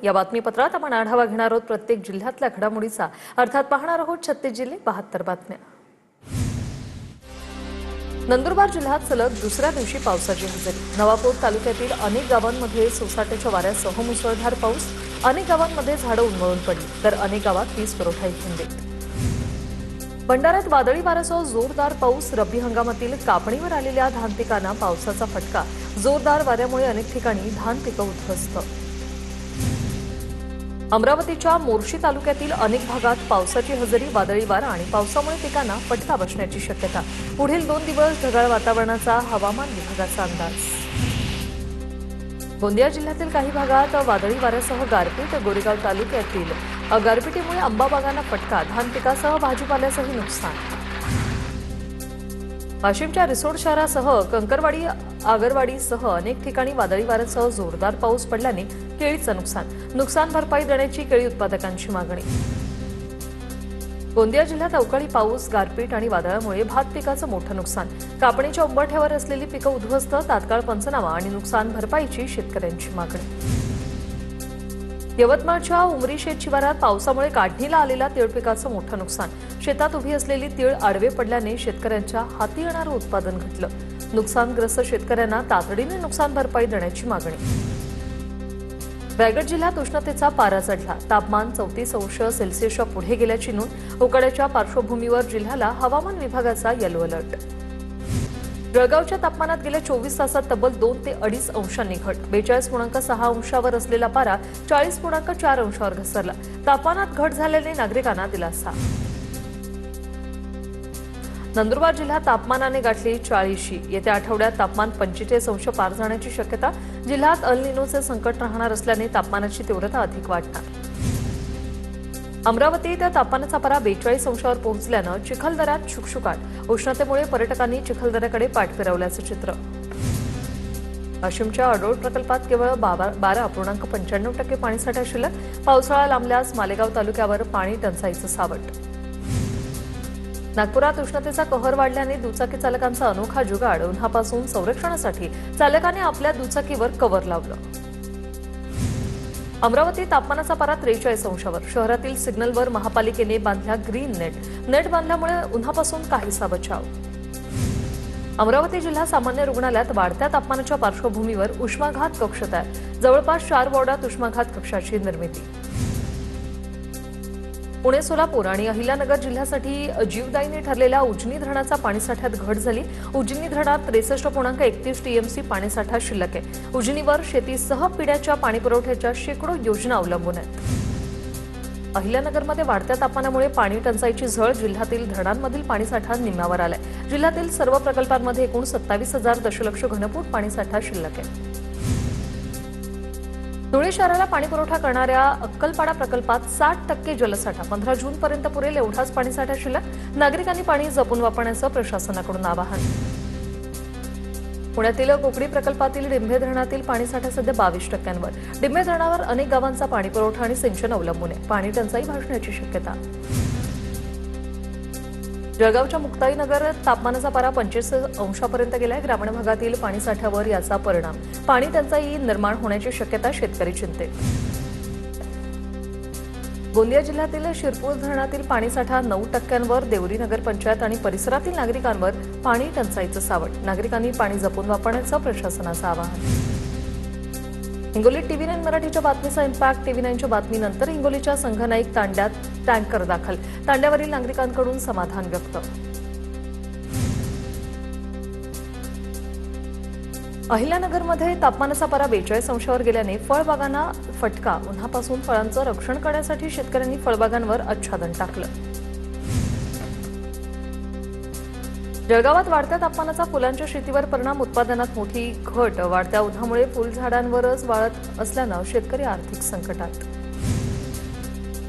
या बातमीपत्रात आपण आढावा घेणार आहोत प्रत्येक जिल्ह्यातल्या घडामोडीचा, अर्थात पाहणार आहोत 36 जिल्हे 72 बातम्या। नंदुरबार जिल्ह्यात सलग दुसऱ्या दिवशी पावसाची हजेरी। नवापूर तालुक्यातील अनेक गावांमध्ये सोसाट्याच्या वाऱ्यासह मुसळधार पाऊस। अनेक गावांमध्ये झाडं उन्मळून पडली, तर अनेक गावात वीज पुरवठाही खंडित। भंडाऱ्यात वादळी वाऱ्यासह जोरदार पाऊस। रब्बी हंगामातील कापणीवर आलेल्या धान पिकांना पावसाचा फटका। जोरदार वाऱ्यामुळे अनेक ठिकाणी धान पिकं उद्ध्वस्त। अमरावतीच्या मोर्शी तालुक्यातील अनेक भागात पावसाची हजेरी। वादळी वारा आणि पावसामुळे पिकांना फटका बसण्याची शक्यता। पुढील 2 दिवस ढगाळ वातावरणाचा हवामान विभागाचा अंदाज। गोंदिया जिल्ह्यातील काही भागात वादळी वाऱ्यासह गारपीट। गोरेगाव तालुक्यातील गारपिटीमुळे आंबा बागांना फटका। धान पिकासह भाजीपाल्याचंही नुकसान। वाशिमच्या रिसोड शहरासह कंकरवाडी, आगरवाडीसह अनेक ठिकाणी वादळी वाऱ्यासह जोरदार पाऊस पडल्याने केळीचं नुकसान भरपाई देण्याची केळी उत्पादकांची मागणी। गोंदिया जिल्ह्यात अवकाळी पाऊस, गारपीट आणि वादळामुळे भात पिकाचं मोठं नुकसान। कापणीच्या उंबरठ्यावर असलेली पिकं उद्ध्वस्त। तात्काळ पंचनामा आणि नुकसान भरपाईची शेतकऱ्यांची मागणी। यवतमाळच्या उमरी शेत शिवारात पावसामुळे काढणीला आलेल्या तीळ पिकाचं मोठं नुकसान। शेतात उभी असलेली तीळ आडवे पडल्याने शेतकऱ्यांच्या हाती येणारं उत्पादन घटलं। नुकसानग्रस्त शेतकऱ्यांना तातडीने नुकसान भरपाई देण्याची मागणी। रायगड जिल्ह्यात उष्णतेचा पारा चढला। तापमान 34°C पुढे गेल्याची नोंद। उकाड्याच्या पार्श्वभूमीवर जिल्ह्याला हवामान विभागाचा येलो अलर्ट। जळगावच्या तापमानात गेल्या 24 तासात तब्बल 2 ते 2.5 अंशांनी घट। 42.6 अंशावर असलेला पारा 40.4 अंशावर घसरला। तापमानात घट झाल्याने नागरिकांना दिलासा। नंदुरबार जिल्ह्यात तापमानाने गाठली 40. येत्या आठवड्यात तापमान 45 अंश पार जाण्याची शक्यता। जिल्ह्यात अल निनोचे संकट राहणार असल्याने तापमानाची तीव्रता अधिक वाढणार। अमरावतीत तापमानाचा पारा 42 अंशावर पोहोचल्यानं चिखलदऱ्यात शुकशुकाट। उष्णतेमुळे पर्यटकांनी चिखलदऱ्याकडे पाठ फिरवल्याचं चित्र। वाशिमच्या अडोळ प्रकल्पात केवळ 12.95% पाणीसाठा शिल्लक। पावसाळा लांबल्यास मालेगाव तालुक्यावर पाणी टंचाईचं सावट। नागपुरात उष्णतेचा कहर वाढल्याने दुचाकी चालकांचा अनोखा जुगाड। उन्हापासून संरक्षणासाठी चालकाने आपल्या दुचाकीवर कव्हर लावलं। अमरावती तापमानाचा पारा 43 अंशावर। शहरातील सिग्नलवर महापालिकेने बांधल्या ग्रीन नेट बांधल्यामुळे उन्हापासून काहीसा बचाव। अमरावती जिल्हा सामान्य रुग्णालयात वाढत्या तापमानाच्या पार्श्वभूमीवर उष्माघात कक्ष तयार। जवळपास 4 वॉर्डात उष्माघात कक्षाची निर्मिती। पुणे, सोलापूर आणि अहिल्यानगर जिल्ह्यासाठी जीवदायिनी ठरलेल्या उजनी धरणाचा पाणीसाठ्यात घट झाली। उजनी धरणात 63.31 TMC पाणीसाठा शिल्लक आहे। उजनीवर शेतीसह पिण्याच्या पाणीपुरवठ्याच्या शेकडो योजना अवलंबून आहेत। अहिल्यानगरमध्ये वाढत्या तापमानामुळे पाणी टंचाईची झळ। जिल्ह्यातील धरणांमधील पाणीसाठा निम्म्यावर आलाय। जिल्ह्यातील सर्व प्रकल्पांमध्ये एकूण 27,000 दशलक्ष घनफूट पाणीसाठा शिल्लक आहे। धुळे शहराला पाणीपुरवठा करणाऱ्या अक्कलपाडा प्रकल्पात 60% जलसाठा। 15 जूनपर्यंत पुरेल एवढाच पाणीसाठा शिल्लक। नागरिकांनी पाणी जपून वापरण्याचं प्रशासनाकडून आवाहन। पुण्यातील कोकडी प्रकल्पातील डिंभे धरणातील पाणीसाठा सध्या 22%वर। डिंभे धरणावर अनेक गावांचा पाणीपुरवठा आणि सिंचन अवलंबून आहे। पाणी टंचाई भासण्याची शक्यता। जळगावच्या मुक्ताईनगर तापमानाचा पारा 25 अंशापर्यंत गेलाय। ग्रामीण भागातील पाणीसाठ्यावर याचा परिणाम। पाणी टंचाई निर्माण होण्याची शक्यता। शेतकरी चिंतेत। गोंदिया जिल्ह्यातील शिरपूर धरणातील पाणीसाठा 9%वर। देवरी नगर पंचायत आणि परिसरातील नागरिकांवर पाणी टंचाईचं सावट। नागरिकांनी पाणी जपून वापरण्याचं प्रशासनाचं आवाहन। हिंगोलीत TV9 मराठीच्या बातमीचा इम्पॅक्ट। TV9च्या बातमीनंतर हिंगोलीच्या संघनाईक तांड्यात टँकर दाखल। तांड्यावरील नागरिकांकडून समाधान व्यक्त। अहिल्यानगरमध्ये तापमानाचा पारा 42 अंशावर गेल्याने फळबागांना फटका। उन्हापासून फळांचं रक्षण करण्यासाठी शेतकऱ्यांनी फळबागांवर आच्छादन टाकलं। जळगावात वाढत्या तापमानाचा फुलांच्या शेतीवर परिणाम। उत्पादनात मोठी घट। वाढत्या उन्हामुळे फुलझाडांवरच वाळत असल्यानं शेतकरी आर्थिक संकटात।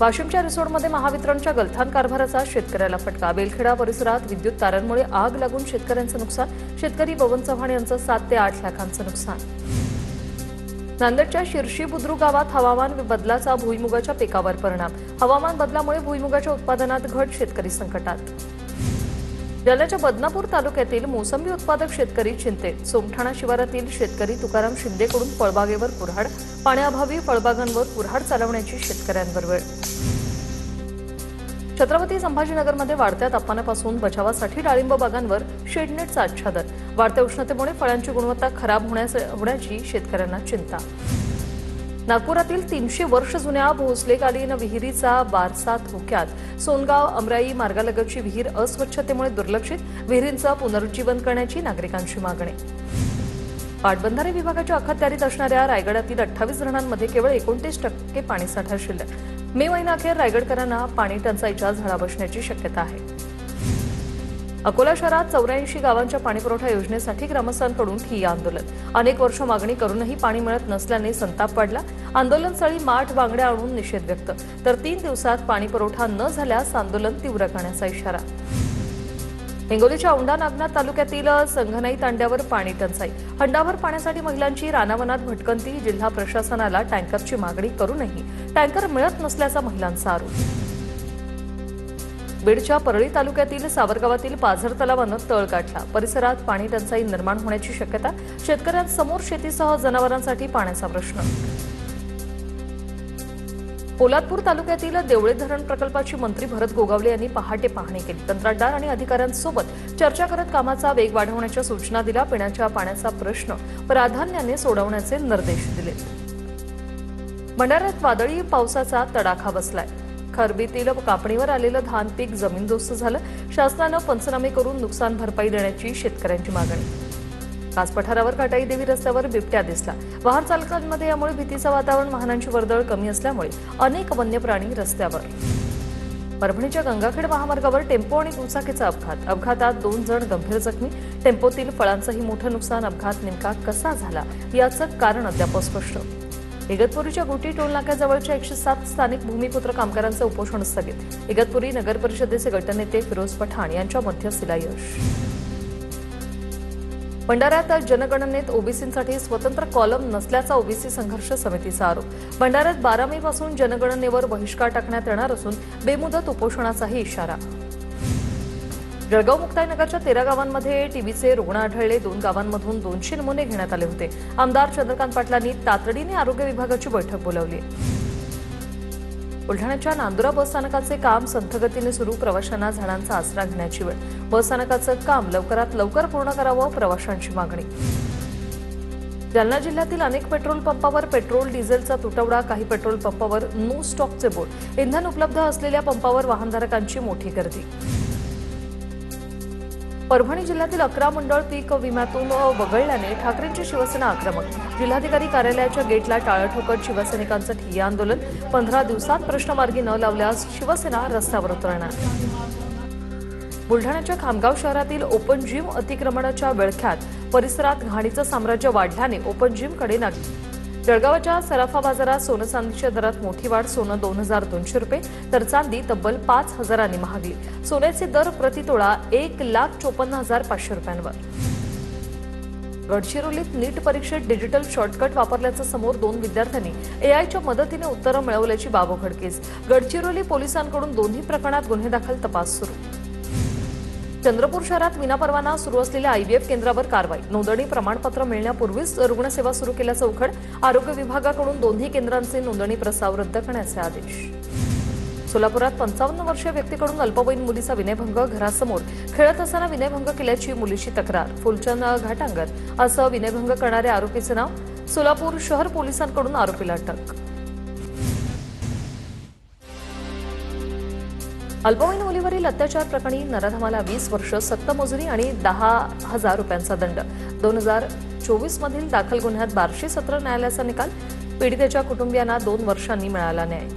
वाशिमच्या रिसोडमध्ये महावितरणच्या गलथान कारभाराचा शेतकऱ्याला फटका। बेलखेडा परिसरात विद्युत तारांमुळे आग लागून शेतकऱ्यांचं नुकसान। शेतकरी बबन चव्हाण यांचं 7 ते 8 लाखांचं नुकसान। नांदेडच्या शिर्शी बुद्रुक गावात हवामान बदलाचा भुईमुगाच्या पिकावर परिणाम। हवामान बदलामुळे भुईमुगाच्या उत्पादनात घट। शेतकरी संकटात। जालन्याच्या बदनापूर तालुक्यातील मोसंबी उत्पादक शेतकरी चिंतेत। सोमठाणा शिवारातील शेतकरी तुकाराम शिंदेकडून फळबागेवर कुऱ्हाड, पाण्याअभावी फळबागांवर कुऱ्हाड चालवण्याची शेतकऱ्यांवर वेळ। छत्रपती संभाजीनगरमध्ये वाढत्या तापमानापासून बचावासाठी डाळिंब बागांवर शेडनेटचा आच्छादन। वाढत्या उष्णतेमुळे फळांची गुणवत्ता खराब होण्याची शेतकऱ्यांना चिंता। नागपुरातील 300 वर्ष जुन्या भोसलेकालीन विहिरीचा वारसा धोक्यात। सोनगाव अमराई मार्गालगतची विहीर अस्वच्छतेमुळे दुर्लक्षित। विहिरींचं पुनरुज्जीवन करण्याची नागरिकांची मागणी। पाटबंधारे विभागाच्या अखत्यारीत असणाऱ्या रायगडातील 28 धरणांमध्ये केवळ 29% पाणीसाठा शिल्लक। मे महिन्याअखेर रायगडकरांना पाणी टंचाईच्या झळा बसण्याची शक्यता आहे। अकोला शहरात 84 गावांच्या पाणीपुरवठा योजनेसाठी ग्रामस्थांकडून ठिय्या आंदोलन। अनेक वर्ष मागणी करूनही पाणी मिळत नसल्याने संताप वाढला। आंदोलनस्थळी माठ बांगड्या आणून निषेध व्यक्त। तर 3 दिवसात पाणीपुरवठा न झाल्यास आंदोलन तीव्र करण्याचा इशारा। हिंगोलीच्या औंढा नागनाथ तालुक्यातील संघनाई तांड्यावर पाणी टंचाई। हंडाभर पाण्यासाठी महिलांची रानावनात भटकंती। जिल्हा प्रशासनाला टँकरची मागणी करूनही टँकर मिळत नसल्याचा महिलांचा आरोप। बीडच्या परळी तालुक्यातील सावरगावातील पाझर तलावानं तळ गाठला। परिसरात पाणी टंचाई निर्माण होण्याची शक्यता। शेतकऱ्यांसमोर शेतीसह जनावरांसाठी पाण्याचा प्रश्न। पोलादपूर तालुक्यातील देवळे धरण प्रकल्पाची मंत्री भरत गोगावले यांनी पहाटे पाहणी केली। कंत्राटदार आणि अधिकाऱ्यांसोबत चर्चा करत कामाचा वेग वाढवण्याच्या सूचना दिल्या। पिण्याच्या पाण्याचा प्रश्न प्राधान्याने सोडवण्याचे निर्देश दिले। भंडाऱ्यात वादळी पावसाचा तडाखा बसलाय। खरबीतील कापणीवर आलेलं धान पीक जमीनदोस्त झालं। शासनानं पंचनामे करून नुकसान भरपाई देण्याची शेतकऱ्यांची मागणी। कास पठारावर काटाई देवी रस्त्यावर बिबट्या दिसला। वाहन चालकांमध्ये यामुळे भीतीचं वातावरण। वाहनांची वर्दळ कमी असल्यामुळे अनेक वन्य प्राणी रस्त्यावर। परभणीच्या गंगाखेड महामार्गावर टेम्पो आणि दुचाकीचा अपघात। अपघातात 2 जण गंभीर जखमी। टेम्पोतील फळांचंही मोठं नुकसान। अपघात नेमका कसा झाला याचं कारण अद्याप अस्पष्ट। इगतपुरीच्या गुटी टोल नाक्याजवळच्या 107 स्थानिक भूमिपुत्र कामगारांचं उपोषण स्थगित। इगतपुरी नगर परिषदेचे गटनेते फिरोज पठाण यांच्या मध्यस्थीला यश। भंडाऱ्यात जनगणनेत ओबीसींसाठी स्वतंत्र कॉलम नसल्याचा ओबीसी संघर्ष समितीचा आरोप। भंडाऱ्यात 12 मे पासून जनगणनेवर बहिष्कार टाकण्यात येणार असून बेमुदत उपोषणाचाही इशारा। जळगाव मुक्ताईनगरच्या 13 गावांमध्ये टीबीचे रुग्ण आढळले। 2 गावांमधून 200 नमुने घेण्यात आले होते। आमदार चंद्रकांत पाटलांनी तातडीने आरोग्य विभागाची बैठक बोलावली। बुलढाण्याच्या नांदुरा बस स्थानकाचे काम संथगतीने सुरू। प्रवाशांना झाडांचा आसरा घेण्याची वेळ। बस स्थानकाचं काम लवकरात लवकर पूर्ण करावं, प्रवाशांची मागणी। जालना जिल्ह्यातील अनेक पेट्रोल पंपावर पेट्रोल डिझेलचा तुटवडा। काही पेट्रोल पंपावर नो स्टॉकचे बोर्ड। इंधन उपलब्ध असलेल्या पंपावर वाहनधारकांची मोठी गर्दी। परभणी जिल्ह्यातील 11 मंडळ पीक विम्यातून वगळल्याने ठाकरेंची शिवसेना आक्रमक। जिल्हाधिकारी कार्यालयाच्या गेटला टाळं ठोकत शिवसैनिकांचं ठिय्या आंदोलन। 15 दिवसात प्रश्न मार्गी न लावल्यास शिवसेना रस्त्यावर उतरणार। बुलढाण्याच्या खामगाव शहरातील ओपन जिम अतिक्रमणाच्या विळख्यात परिसरात घाणीचं साम्राज्य वाढल्याने ओपन जिमकडे जळगावच्या सराफा बाजारात सोनं चांदीच्या दरात मोठी वाढ। सोनं 2200 रुपये तर चांदी तब्बल 5000 महागली। सोन्याचे दर प्रतितोळा 1,54,500 रुपयांवर। गडचिरोलीत नीट परीक्षेत डिजिटल शॉर्टकट वापरल्याचं समोर 2 विद्यार्थ्यांनी एआयच्या मदतीने उत्तरं मिळवल्याची बाब उघडकीस। गडचिरोली पोलिसांकडून दोन्ही प्रकरणात गुन्हे दाखल, तपास सुरू। चंद्रपूर शहरात विनापरवाना सुरू असलेल्या आयव्हीएफ केंद्रावर कारवाई। नोंदणी प्रमाणपत्र मिळण्यापूर्वीच रुग्णसेवा सुरू केल्याचं उघड। आरोग्य विभागाकडून दोन्ही केंद्रांचे नोंदणी प्रस्ताव रद्द करण्याचे आदेश। सोलापुरात 55 वर्षीय व्यक्तीकडून अल्पवयीन मुलीचा विनयभंग। घरासमोर खेळत असताना विनयभंग केल्याची मुलीची तक्रार। फुलचंद घाटांगर असं विनयभंग करणाऱ्या आरोपीचं नाव। सोलापूर शहर पोलिसांकडून आरोपीला अटक। अल्पवयीन मुलीवरील अत्याचार प्रकरणी नराधमाला 20 वर्ष सक्तमजुरी आणि 10,000 रुपयांचा दंड। 2024 मधील दाखल गुन्ह्यात बार्शी सत्र न्यायालयाचा निकाल। पीडितेच्या कुटुंबियांना 2 वर्षांनी मिळाला न्याय।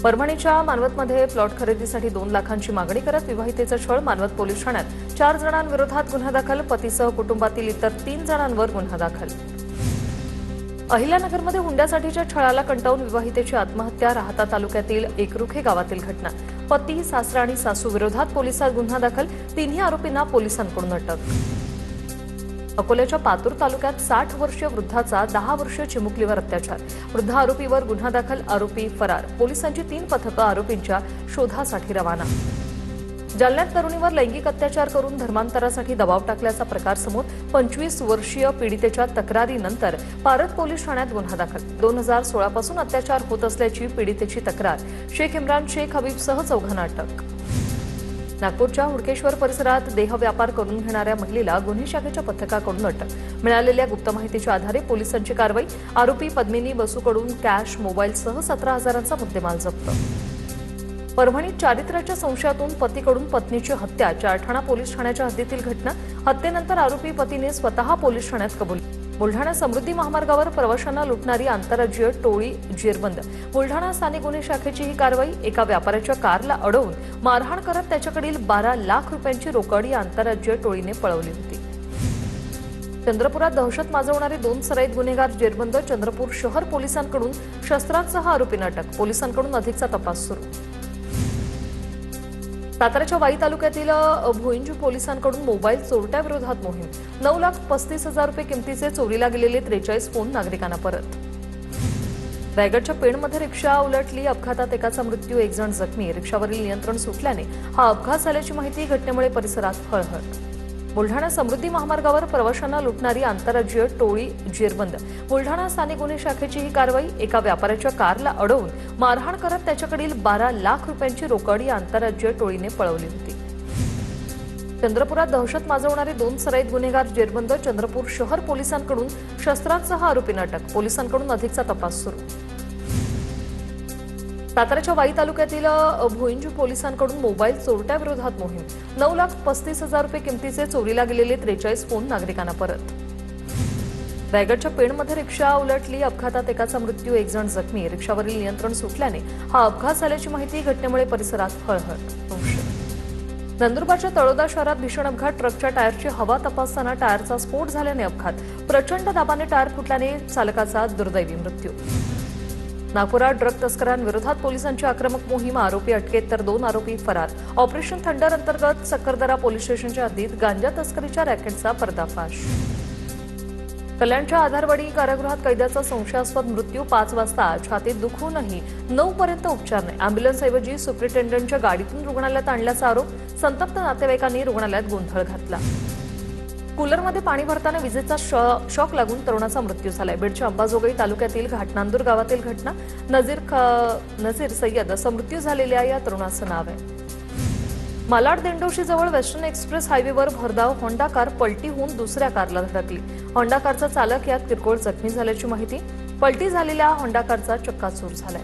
परभणीच्या मानवतमध्ये प्लॉट खरेदीसाठी 2 लाखांची मागणी करत विवाहितेचा छळ। मानवत पोलीस ठाण्यात 4 जणांविरोधात गुन्हा दाखल। पतीसह कुटुंबातील इतर 3 जणांवर गुन्हा दाखल। अहिल्यानगरमध्ये हुंड्यासाठीच्या छळाला कंटाळून विवाहितेची आत्महत्या। राहता तालुक्यातील एकरुखे गावातील घटना। पती, सासरा आणि सासू विरोधात पोलिसात गुन्हा दाखल, तिन्ही आरोपींना पोलिसांकडून अटक. अकोल्याच्या पातूर तालुक्यात 60 वर्षीय वृद्धाचा 10 वर्षीय चिमुकलीवर अत्याचार, वृद्ध आरोपीवर गुन्हा दाखल, आरोपी फरार. पोलिसांची 3 पथकं आरोपींच्या शोधासाठी रवाना. जालन्यात तरुणीवर लैंगिक अत्याचार करून धर्मांतरासाठी दबाव टाकल्याचा प्रकार समोर, 25 वर्षीय पीडितेच्या तक्रारीनंतर पारत पोलीस ठाण्यात गुन्हा दाखल. 2016 पासून अत्याचार होत असल्याची पीडितेची तक्रार, शेख इम्रान शेख हबीबसह 4 अटक. नागपूरच्या हुडकेश्वर परिसरात देह व्यापार करून घेणाऱ्या महिलेला गुन्हे शाखेच्या पथकाकडून अटक. मिळालेल्या गुप्त माहितीच्या आधारे पोलिसांची कारवाई, आरोपी पद्मिनी बसूकडून कॅश, मोबाईलसह 17,000चा मुद्देमाल जप्त. परभणीत चारित्र्याच्या संशयातून पतीकडून पत्नीची हत्या, चारठाणा पोलीस ठाण्याच्या हद्दीतील घटना. हत्येनंतर आरोपी पतीने स्वतः पोलीस ठाण्यात कबूल. बुलढाणा समृद्धी महामार्गावर प्रवाशांना लुटणारी आंतरराज्यीय टोळी जेरबंद. बुलढाणा स्थानिक गुन्हे शाखेची ही कारवाई. एका व्यापाऱ्याच्या कारला अडवून मारहाण करत त्याच्याकडील 12 लाख रुपयांची रोकड या आंतरराज्यीय टोळीने पळवली होती. चंद्रपुरात दहशत माजवणारे 2 सराईत गुन्हेगार जेरबंद. चंद्रपूर शहर पोलिसांकडून शस्त्रांसह आरोपींना अटक, पोलिसांकडून अधिकचा तपास सुरू. साताऱ्याच्या वाई तालुक्यातील भोईंज पोलिसांकडून मोबाईल चोरट्याविरोधात मोहीम. 9,35,000 रुपये किमतीचे चोरीला गेलेले 43 फोन नागरिकांना परत. रायगडच्या पेणमध्ये रिक्षा उलटली, अपघातात एकाचा मृत्यू, 1 जण जखमी. रिक्षावरील नियंत्रण सुटल्याने हा अपघात झाल्याची माहिती. घटनेमुळे परिसरात हळहळ. बुलढाणा समृद्धी महामार्गावर प्रवाशांना लुटणारी आंतरराज्यीय टोळी जेरबंद. बुलढाणा स्थानिक गुन्हे शाखेची ही कारवाई. एका व्यापाऱ्याच्या कारला अडवून मारहाण करत त्याच्याकडील 12 लाख रुपयांची रोकड या आंतरराज्यीय टोळीने पळवली होती. चंद्रपुरात दहशत माजवणारे 2 सराईत गुन्हेगार जेरबंद. चंद्रपूर शहर पोलिसांकडून शस्त्रांसह आरोपींना अटक, पोलिसांकडून अधिकचा तपास सुरू. साताऱ्याच्या वाई तालुक्यातील भोईंज पोलिसांकडून मोबाईल चोरट्याविरोधात मोहीम. 9,35,000 रुपये किमतीचे चोरीला गेलेले 43 फोन नागरिकांना परत. रायगडच्या पेणमध्ये रिक्षा उलटली, अपघातात एकाचा मृत्यू, 1 जण जखमी. रिक्षावरील नियंत्रण सुटल्याने हा अपघात झाल्याची माहिती. घटनेमुळे परिसरात हळहळ. नंदुरबारच्या तळोदा शहरात भीषण अपघात. ट्रकच्या टायरची हवा तपासताना टायरचा स्फोट झाल्याने अपघात. प्रचंड दाबाने टायर फुटल्याने चालकाचा दुर्दैवी मृत्यू. नागपुरात ड्रग तस्करांविरोधात पोलिसांची आक्रमक मोहीम. आरोपी अटकेत तर 2 आरोपी फरार. ऑपरेशन थंडर अंतर्गत सक्करदरा पोलीस स्टेशनच्या हद्दीत गांजा तस्करीच्या रॅकेटचा पर्दाफाश. कल्याणच्या आधारवाडी कारागृहात कैद्याचा संशयास्पद मृत्यू. 5 वाजता छातीत दुखूनही 9 पर्यंत उपचार नाही. अँब्युलन्सऐवजी सुप्रिटेंडंटच्या गाडीतून रुग्णालयात आणल्याचा आरोप. संतप्त नातेवाईकांनी रुग्णालयात गोंधळ घातला. कूलरमध्ये पाणी भरताना विजेचा शॉक लागून तरुणाचा मृत्यू झालाय. बीडच्या अंबाजोगाई तालुक्यातील घाटनांदूर गावातील घटना. नजीर सय्यद असं मृत्यू झालेल्या या तरुणाचं नाव आहे. मालाड दिंडोशी जवळ वेस्टर्न एक्सप्रेस हायवेवर भरधाव होंडा कार पलटी होऊन दुसऱ्या कारला धडकली. होंडा कारचा चालक यात किरकोळ जखमी झाल्याची माहिती. पलटी झालेल्या होंडा कारचा चक्काचूर झालाय.